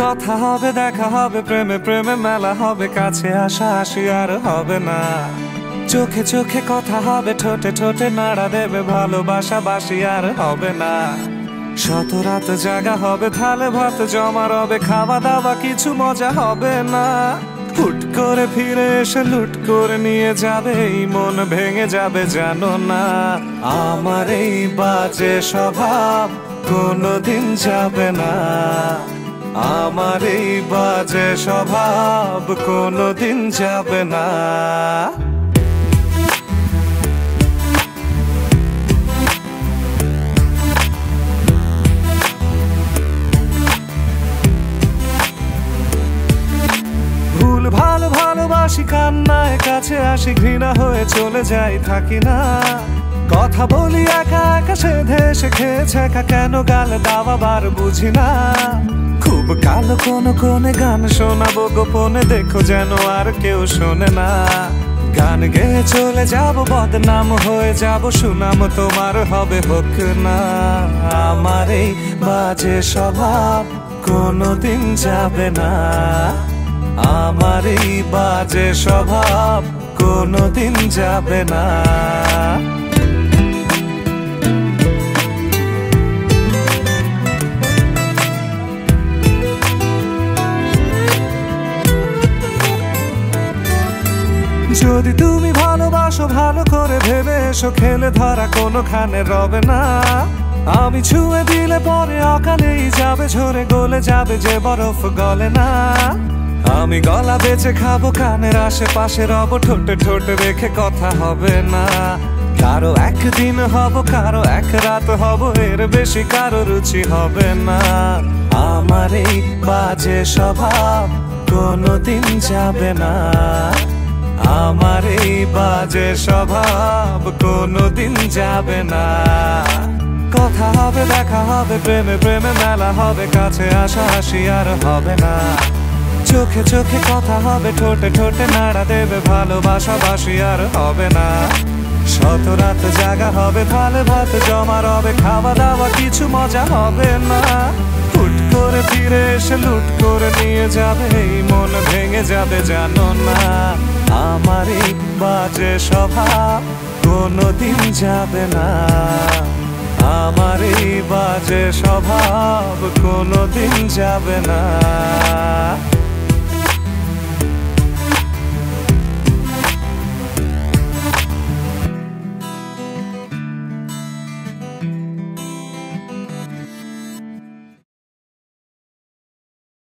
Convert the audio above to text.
কথা হবে, দেখা হবে, প্রেমে প্রেমে মেলা হবে, কাছে আসা আসি আর হবে না। চোখে চোখে কথা হবে, ঠোঁটে ঠোঁটে নাড়া দেবে, ভালোবাসা বাসি আর হবে না। শত রাত জাগা হবে, থালে ভাত জমা রবে, খাওয়া দাওয়া কিছু মজা হবে না। হুট করে ফিরে এসে লুট করে নিয়ে যাবে, এই মন ভেঙে যাবে জানো না। আমার এই বাজে স্বভাব কোনোদিন যাবে না, আমার এই বাজে স্বভাব কোনোদিন যাবে না। ভুল ভালো ভালোবাসি, কান্নায় কাছে আসি, ঘৃণা হয়ে চলে যাই থাকি না। কথা বলি একা একা, সেধে এসে খেয়েছে একা, কেন গাল দাওয়া বার বুঝি না। খুব কালো কোনো কোনে গান শোনাবো গোপনে, দেখো যেন আর কেউ শোনে না। গান গেয়ে চলে যাব, বদনাম হয়ে যাব, সুনাম তোমার হবে হোক না। আমার এই বাজে স্বভাব কোনোদিন যাবে না, আমার এই বাজে স্বভাব কোনোদিন যাবে না। যদি তুমি ভালোবাসো ভালো করে ভেবে এসো, খেলে ধরা কোনোখানে রবে না। আমি ছুঁয়ে দিলে পরে অকালেই যাবে ঝরে, গলে যাবে যে বরফ গলে না। আমি গলা বেঁচে খাবো, কানের আশেপাশে রব, ঠোঁটে ঠোঁটে রেখে কথা হবে না। কারো একদিন হব, কারো এক রাত হব, এর বেশি কারো রুচি হবে না। আমার এই বাজে স্বভাব কোনোদিন যাবে না, আমার এই বাজে স্বভাব কোনোদিন যাবে না। কথা হবে, দেখা হবে, প্রেমে প্রেমে মেলা হবে, কাছে আসা আসি আর হবে না। চোখে চোখে কথা হবে, ঠোঁটে ঠোঁটে নাড়া দেবে, ভালোবাসা বাসি আর হবে না। শত রাত জাগা হবে, থালে ভাত জমা রবে, খাওয়া দাওয়া কিছু মজা হবে না। হুট করে ফিরে এসে লুট করে নিয়ে যাবে, এই মন ভেঙে যাবে জানো না। আমার এই বাজে স্বভাব কোনোদিন যাবে না, আমার এই বাজে স্বভাব কোনোদিন যাবে না।